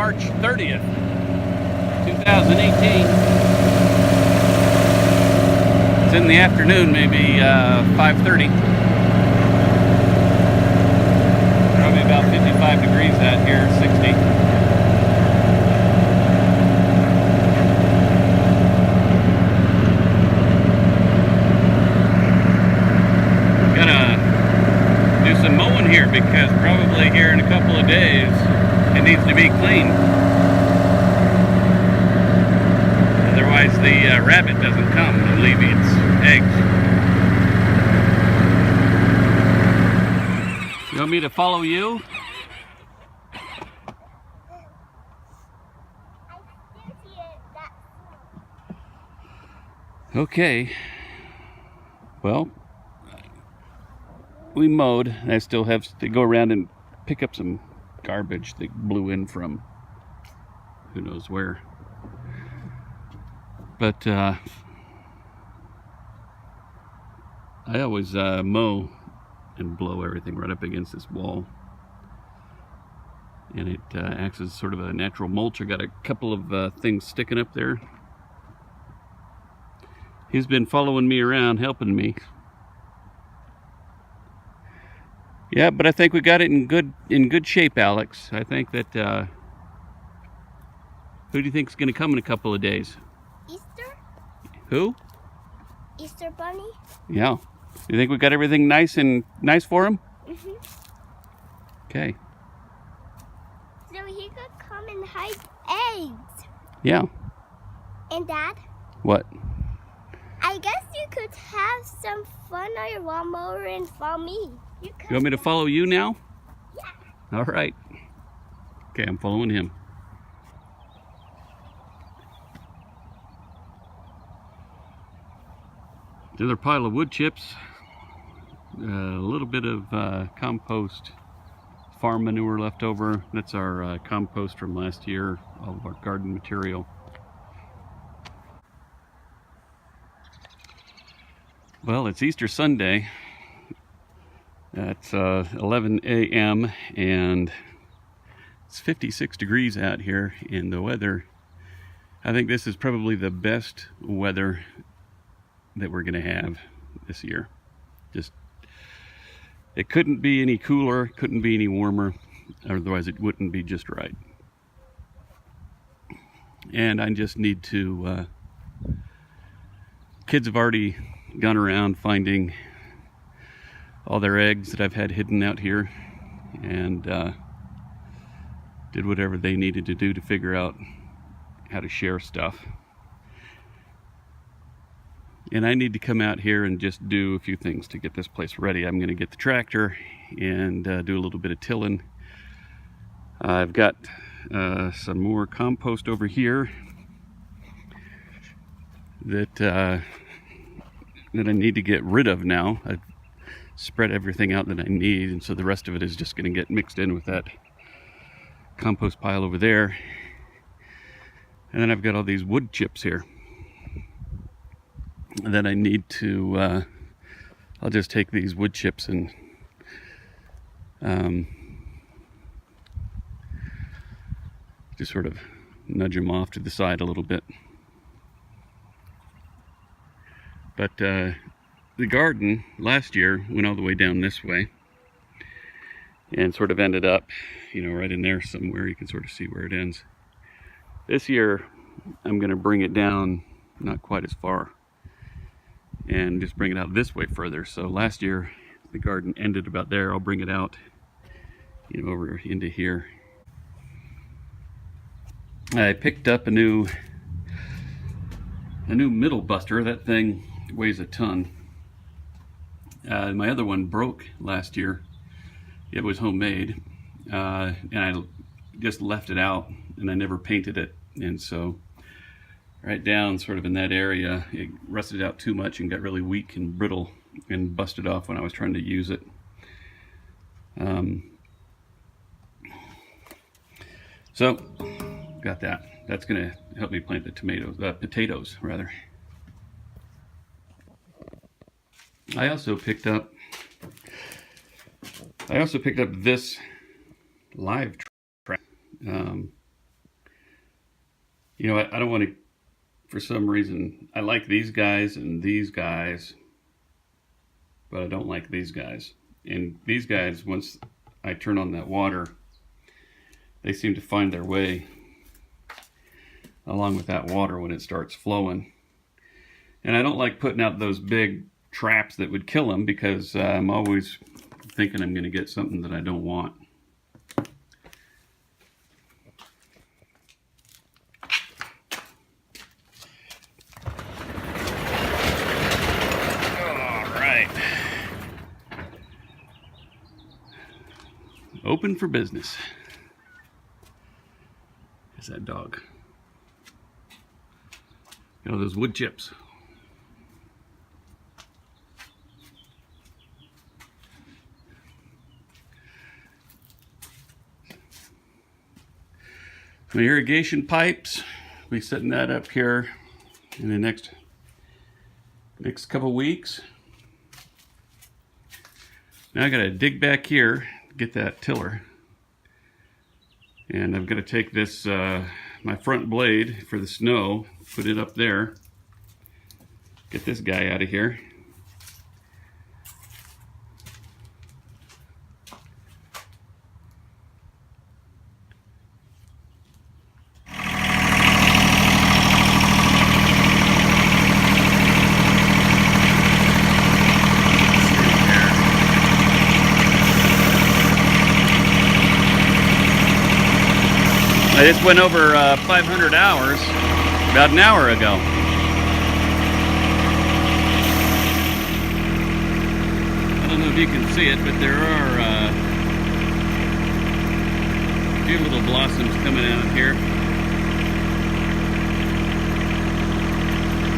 March 30th, 2018. It's in the afternoon, maybe 5:30. Probably about 55 degrees out here, 60. Some mowing here because probably here in a couple of days it needs to be cleaned. Otherwise the rabbit doesn't come and leave its eggs. You want me to follow you? Okay. Well, we mowed. I still have to go around and pick up some garbage that blew in from who knows where. But I always mow and blow everything right up against this wall. And it acts as sort of a natural mulch. I got a couple of things sticking up there. He's been following me around, helping me. Yeah, but I think we got it in good shape, Alex. I think that who do you think is going to come in a couple of days? Easter? Who? Easter Bunny? Yeah. You think we got everything nice for him? Mhm. Okay. So he could come and hide eggs. Yeah. And Dad? What? I guess you could have some fun on your lawnmower and follow me. You want me to follow you now? Yeah. All right. Okay, I'm following him. Another pile of wood chips. A little bit of compost, farm manure left over. That's our compost from last year, all of our garden material. Well, it's Easter Sunday. It's 11 a.m. and it's 56 degrees out here, and the weather, I think this is probably the best weather that we're going to have this year. Just, it couldn't be any cooler, couldn't be any warmer, otherwise it wouldn't be just right. And I just need to, kids have already gone around finding all their eggs that I've had hidden out here, and did whatever they needed to do to figure out how to share stuff. And I need to come out here and just do a few things to get this place ready. I'm going to get the tractor and do a little bit of tilling. I've got some more compost over here that I need to get rid of now. I've spread everything out that I need, and so the rest of it is just going to get mixed in with that compost pile over there. And then I've got all these wood chips here that I need to I'll just take these wood chips and just sort of nudge them off to the side a little bit. But the garden last year went all the way down this way and sort of ended up, you know, right in there somewhere. You can sort of see where it ends. This year I'm going to bring it down not quite as far and just bring it out this way further. So last year the garden ended about there. I'll bring it out, you know, over into here. I picked up a new middle buster. That thing weighs a ton. My other one broke last year. It was homemade, and I just left it out and I never painted it, and so right down sort of in that area it rusted out too much and got really weak and brittle and busted off when I was trying to use it. So got that. That's gonna help me plant the potatoes rather. I also picked up this live track. You know, I don't want to, for some reason, I like these guys and these guys, but I don't like these guys. And these guys, once I turn on that water, they seem to find their way along with that water when it starts flowing. And I don't like putting out those big traps that would kill them, because I'm always thinking I'm going to get something that I don't want. Open for business. There's that dog. You know, those wood chips. My irrigation pipes, we'll be setting that up here in the next couple weeks. Now I gotta dig back here, get that tiller, and I'm gonna take this my front blade for the snow, put it up there, get this guy out of here. I just went over 500 hours about an hour ago. I don't know if you can see it, but there are a few little blossoms coming out here.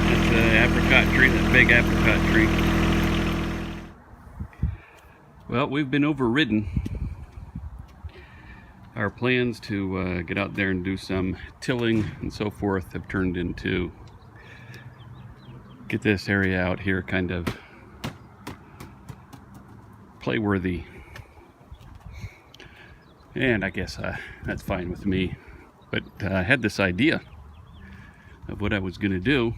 That's an apricot tree, that big apricot tree. Well, we've been overridden. Our plans to get out there and do some tilling and so forth have turned into get this area out here kind of playworthy. And I guess that's fine with me. But I had this idea of what I was going to do.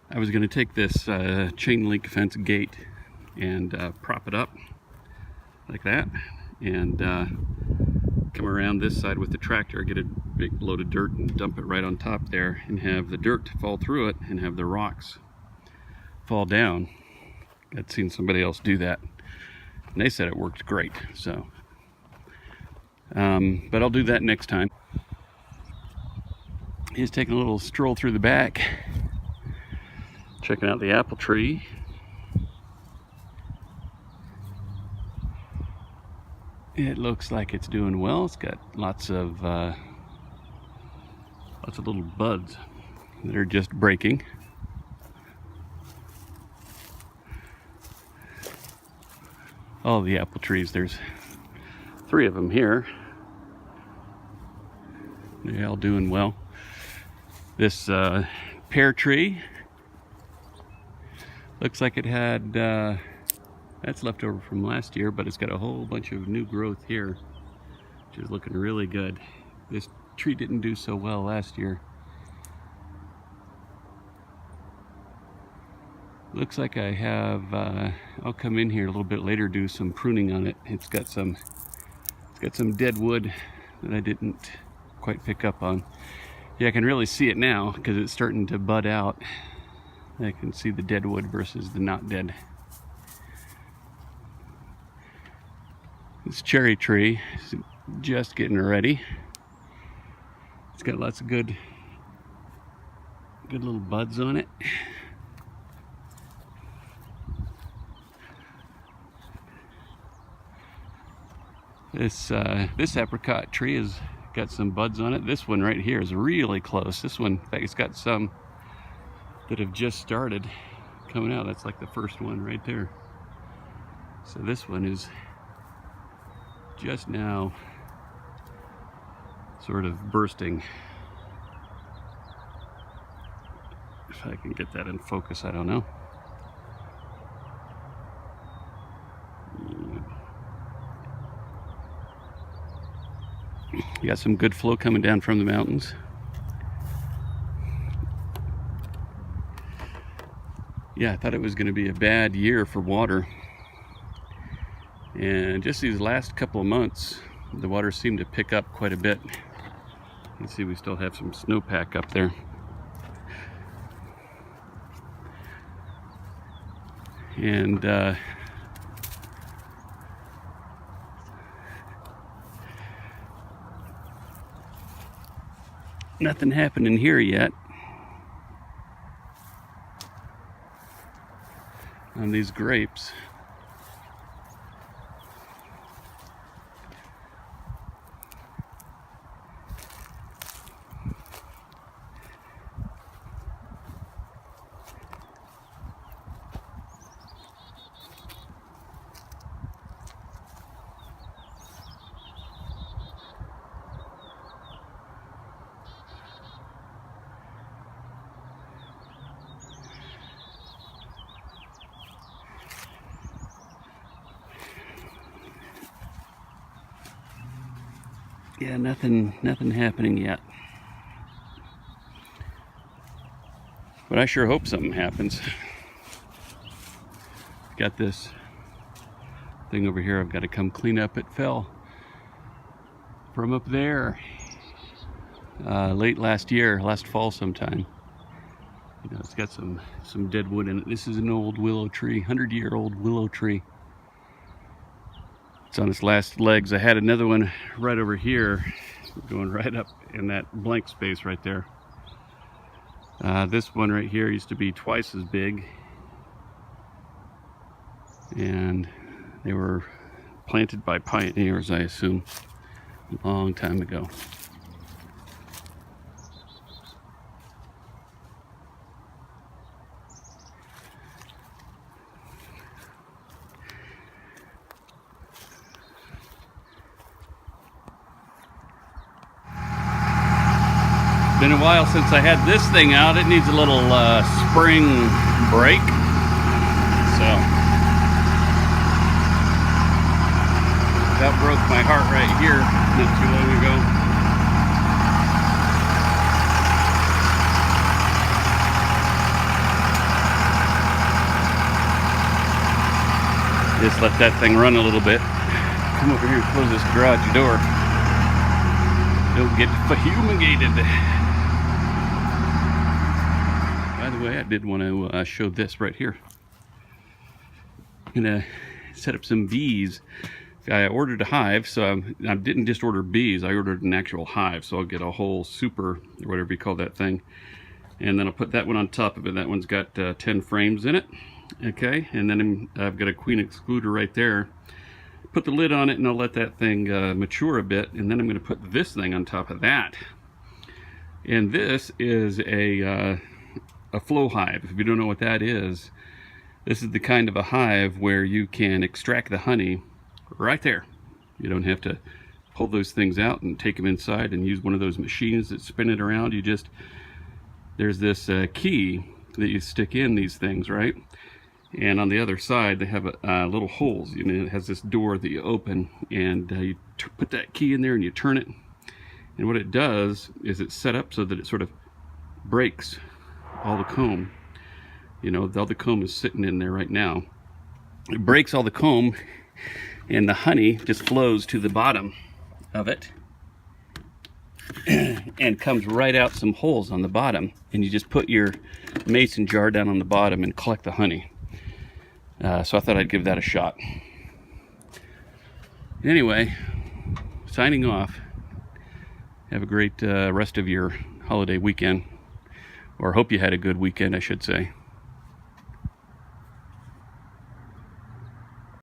I was going to take this chain link fence gate and prop it up like that, and come around this side with the tractor, get a big load of dirt and dump it right on top there, and have the dirt fall through it and have the rocks fall down. I'd seen somebody else do that and they said it worked great, so but I'll do that next time. He's taking a little stroll through the back, checking out the apple tree. It looks like it's doing well. It's got lots of little buds that are just breaking. All the apple trees, there's 3 of them here. They're all doing well. This pear tree looks like it had that's left over from last year, but it's got a whole bunch of new growth here, which is looking really good. This tree didn't do so well last year. Looks like I have, I'll come in here a little bit later, do some pruning on it. It's got some dead wood that I didn't quite pick up on. Yeah, I can really see it now because it's starting to bud out. I can see the dead wood versus the not dead. This cherry tree is just getting ready. It's got lots of good little buds on it. This apricot tree has got some buds on it. This one right here is really close. This one, in fact, it's got some that have just started coming out. That's like the first one right there. So this one is just now sort of bursting. If I can get that in focus, I don't know. You got some good flow coming down from the mountains. Yeah, I thought it was going to be a bad year for water. And just these last couple of months, the water seemed to pick up quite a bit. You can see we still have some snowpack up there. And nothing happening here yet on these grapes. Yeah, nothing happening yet. But I sure hope something happens. Got this thing over here I've got to come clean up. It fell from up there late last fall sometime. You know, it's got some dead wood in it. This is an old willow tree, 100-year-old willow tree. It's on its last legs. I had another one right over here going right up in that blank space right there. This one right here used to be twice as big, and they were planted by pioneers, I assume, a long time ago. Been a while since I had this thing out. It needs a little spring break. So that broke my heart right here not too long ago. Just let that thing run a little bit. Come over here and close this garage door. Don't get fumigated. By the way, I did want to show this right here. I'm gonna set up some bees. I ordered a hive, so I didn't just order bees, I ordered an actual hive. So I'll get a whole super, or whatever you call that thing, and then I'll put that one on top of it. That one's got 10 frames in it. Okay, and then I've got a queen excluder right there. Put the lid on it, and I'll let that thing mature a bit, and then I'm going to put this thing on top of that. And this is a flow hive. If you don't know what that is, this is the kind of a hive where you can extract the honey right there. You don't have to pull those things out and take them inside and use one of those machines that spin it around. You just, there's this key that you stick in these things, right? And on the other side, they have little holes. You know, it has this door that you open, and you put that key in there and you turn it. And what it does is it's set up so that it sort of breaks all the comb. You know, all the comb is sitting in there right now. It breaks all the comb, and the honey just flows to the bottom of it and comes right out some holes on the bottom. And you just put your mason jar down on the bottom and collect the honey. So I thought I'd give that a shot. Anyway, signing off. Have a great rest of your holiday weekend. Or hope you had a good weekend, I should say.